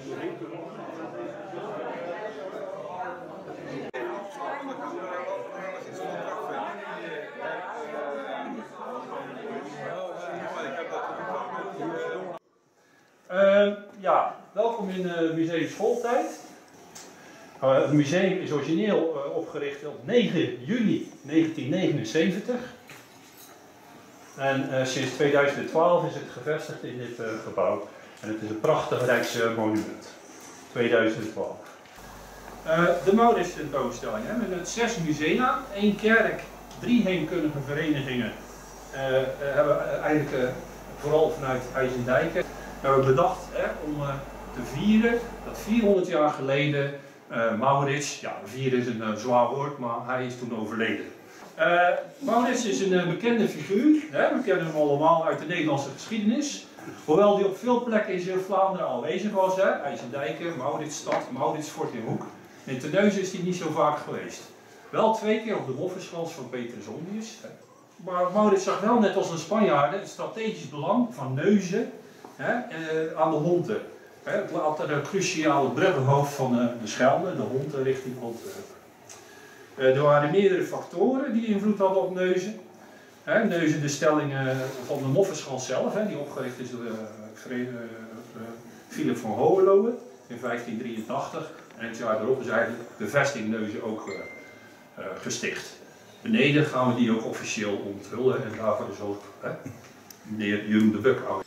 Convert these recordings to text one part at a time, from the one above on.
Ja, welkom in Museum Schooltijd. Het museum is origineel opgericht op 9 juni 1979. En sinds 2012 is het gevestigd in dit gebouw. En het is een prachtig Rijksmonument. 2012. De Maurits tentoonstelling. Met 6 musea, 1 kerk, 3 heemkundige verenigingen. Hebben eigenlijk vooral vanuit IJsendijk hebben we bedacht om te vieren dat 400 jaar geleden Maurits, ja, vieren is een zwaar woord, maar hij is toen overleden. Maurits is een bekende figuur, we kennen hem allemaal uit de Nederlandse geschiedenis. Hoewel hij op veel plekken in Zeeuws-Vlaanderen aanwezig was, IJsendijk, Mauritsstad, Mauritsfort in Hoek. In Terneuzen is hij niet zo vaak geweest. Wel 2 keer op de Wofferschans van Peter Zondius. Maar Maurits zag wel, net als de Spanjaarden, het strategisch belang van Neuzen aan de Honten. Het later cruciale bruggenhoofd van de Schelde, de Honten richting Antwerpen. Er waren meerdere factoren die invloed hadden op Neuzen. Neuzen, de stelling van de Wofferschans zelf, die opgericht is door Philip van Hohenlohe in 1583. En het jaar erop is eigenlijk de vesting Neuzen ook gesticht. Beneden gaan we die ook officieel onthullen en daarvoor is ook meneer Jeroen de Buk aanwezig.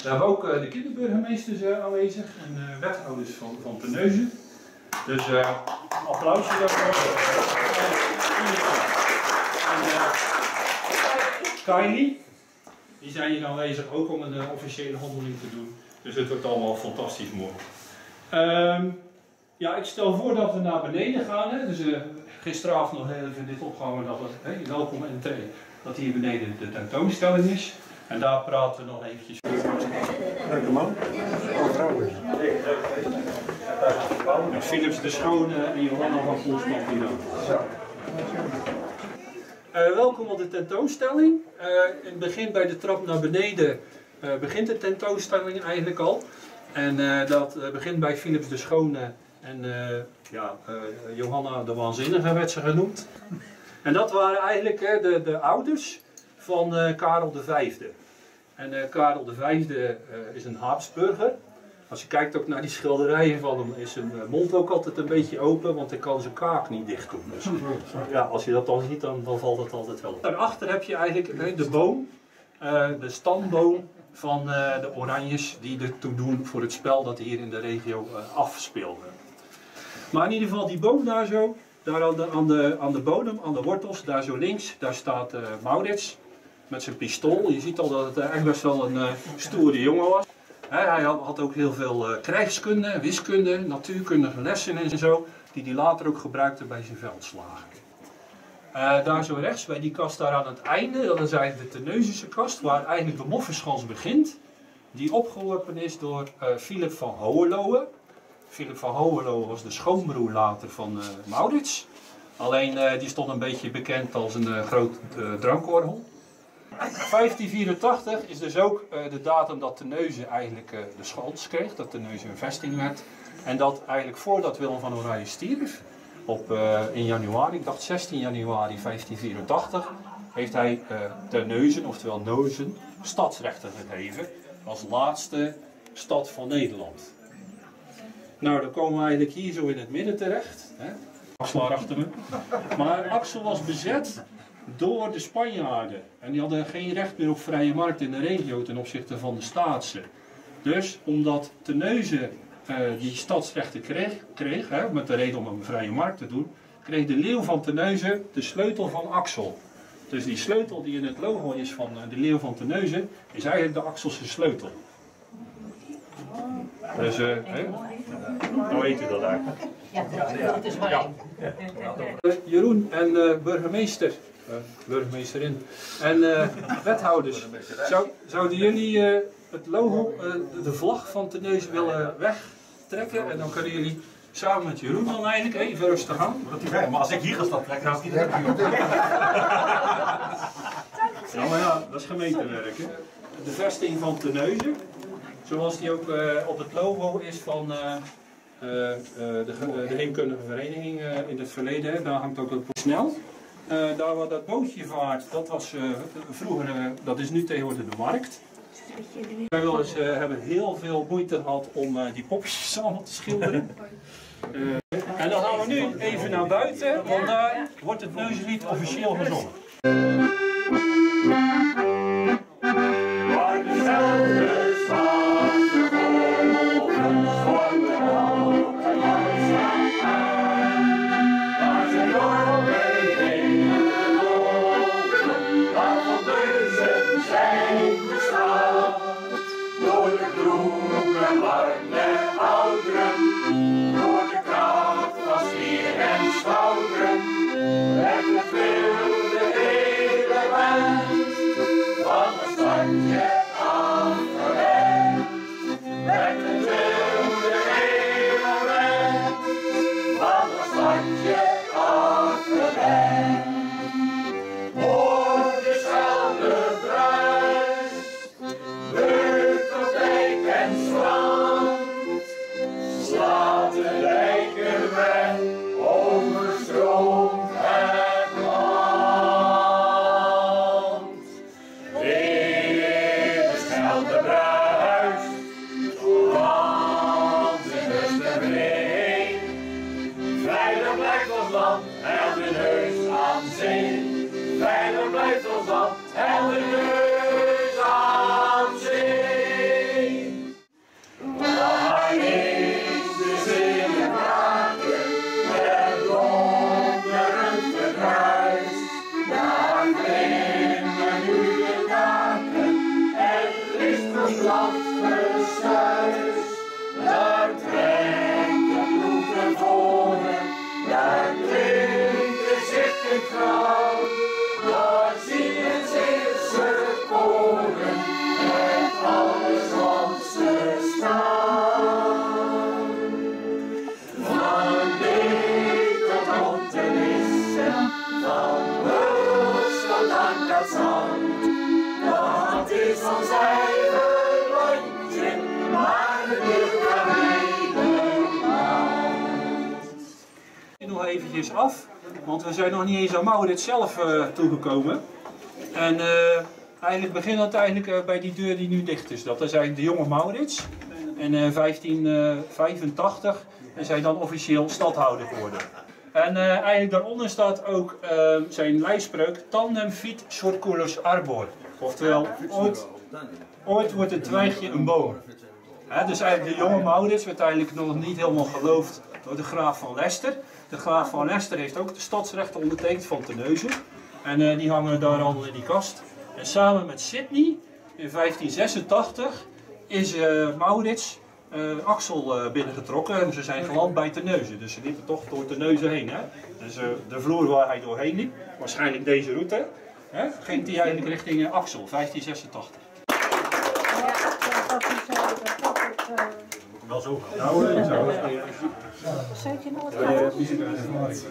We hebben ook de kinderburgemeesters aanwezig en wethouders van Terneuzen. Dus een applausje daarvoor. Kylie, die zijn hier aanwezig ook om een officiële handeling te doen. Dus het wordt allemaal fantastisch mooi. Ja, ik stel voor dat we naar beneden gaan. Dus gisteravond nog even dit opgehangen dat we welkom en dat hier beneden de tentoonstelling is. En daar praten we nog eventjes. Leuke man. Ja, Philips de Schone en Johanna van Volkskamp hier ook. Welkom op de tentoonstelling. In het begin bij de trap naar beneden begint de tentoonstelling eigenlijk al. En dat begint bij Philips de Schone en Johanna de Waanzinnige werd ze genoemd. En dat waren eigenlijk de ouders van Karel V. En Karel V is een Habsburger. Als je kijkt ook naar die schilderijen van hem, is zijn mond ook altijd een beetje open, want hij kan zijn kaak niet dicht doen. Dus, ja, als je dat dan ziet, dan valt het altijd wel op. Daarachter heb je eigenlijk de boom, de stamboom van de Oranjes, die ertoe doen voor het spel dat hier in de regio afspeelde. Maar in ieder geval die boom daar zo, daar aan de bodem, aan de wortels, daar zo links, daar staat Maurits met zijn pistool. Je ziet al dat het echt best wel een stoere jongen was. Hij had ook heel veel krijgskunde, wiskunde, natuurkundige lessen en zo, die hij later ook gebruikte bij zijn veldslagen. Daar zo rechts, bij die kast daar aan het einde, dat is eigenlijk de Terneuzense kast, waar eigenlijk de Wofferschans begint. Die opgeworpen is door Philip van Hohenlohe. Philip van Hohenlohe was de schoonbroer later van Maurits. Alleen die stond een beetje bekend als een groot drankorgel. 1584 is dus ook de datum dat Terneuzen eigenlijk de schans kreeg, dat Terneuzen een vesting werd. En dat eigenlijk voordat Willem van Oranje stierf, in januari, ik dacht 16 januari 1584, heeft hij Terneuzen, oftewel Neuzen, stadsrechten gegeven als laatste stad van Nederland. Nou, dan komen we eigenlijk hier zo in het midden terecht. Axel achter me. Maar Axel was bezet door de Spanjaarden. En die hadden geen recht meer op vrije markt in de regio ten opzichte van de Staatse. Dus omdat Terneuzen die stadsrechten kreeg met de reden om een vrije markt te doen, kreeg de leeuw van Terneuzen de sleutel van Axel. Dus die sleutel die in het logo is van de leeuw van Terneuzen, is eigenlijk de Axelse sleutel. Dus, hoe weet u dat eigenlijk? Ja, dat is waar. Jeroen en burgemeesterin en wethouders, zouden jullie het logo, de vlag van Terneuzen willen wegtrekken? En dan kunnen jullie samen met Jeroen dan eigenlijk even rustig aan. Maar als ik hier ga staan trekken, dan is het niet Ja, maar ja, dat is gemeentewerk. De vesting van Terneuzen. Zoals die ook op het logo is van de heemkundige vereniging in het verleden. Daar hangt ook het snel. Daar waar dat bootje vaart, dat was vroeger, dat is nu tegenwoordig de markt. Wij hebben heel veel moeite gehad om die popjes allemaal te schilderen. En dan gaan we nu even naar buiten, want daar wordt het Neuzenlied officieel gezongen. Waar dezelfde staat de golven voor de houten langzaam aan. Waar ze doorheen lopen, waar van Neuzen zijn bestaan. Door de kloeke warme ouderen, door de kracht van stier en schouderen, werd het wilde hele wens van een stadje afgewend. Werd het wilde hele wens van een stadje afgewend. Hoor de schelde bruis, buurt op dijk en strand, slaat de dijken weg, overstroomt het land. Weer de schelde bruis, want in rustig heen. Veilig blijft ons land en de neus aan zee. Veilig blijft ons land en de neus aan zee. Waar is de zee braken, met donderend gedruis? Daar klimmen nu de daken, het lichtverblad gesuis. Daar trekt de ploeg naar voren, daar klinkt de zichte krauw. Daar zingen Zeeuwse koren, met alles wat ze staan. Van Beek tot Rotterdam, van Huls tot Ankerzand, dat is ons eigen landje, maar het ligt aan Nederland. Nog eventjes af, want we zijn nog niet eens aan Maurits zelf toegekomen. En eigenlijk beginnend bij die deur die nu dicht is. Dat is eigenlijk de jonge Maurits. En 1585 is hij dan officieel stadhouder geworden. En eigenlijk daaronder staat ook zijn lijfspreuk Tandem fit sorculus arbor. Oftewel, ooit wordt het twijgje een boom. Dus eigenlijk de jonge Maurits werd eigenlijk nog niet helemaal geloofd door de graaf van Leicester. De graaf van Leicester heeft ook de stadsrechten ondertekend van Terneuzen. En die hangen daar al in die kast. En samen met Sydney in 1586 is Maurits Axel binnengetrokken en ze zijn geland bij Terneuzen. Dus ze liepen toch door Terneuzen heen. Hè? Dus de vloer waar hij doorheen liep, waarschijnlijk deze route, hè, ging hij eigenlijk richting Axel, 1586. Wel zo. Zeker nooit.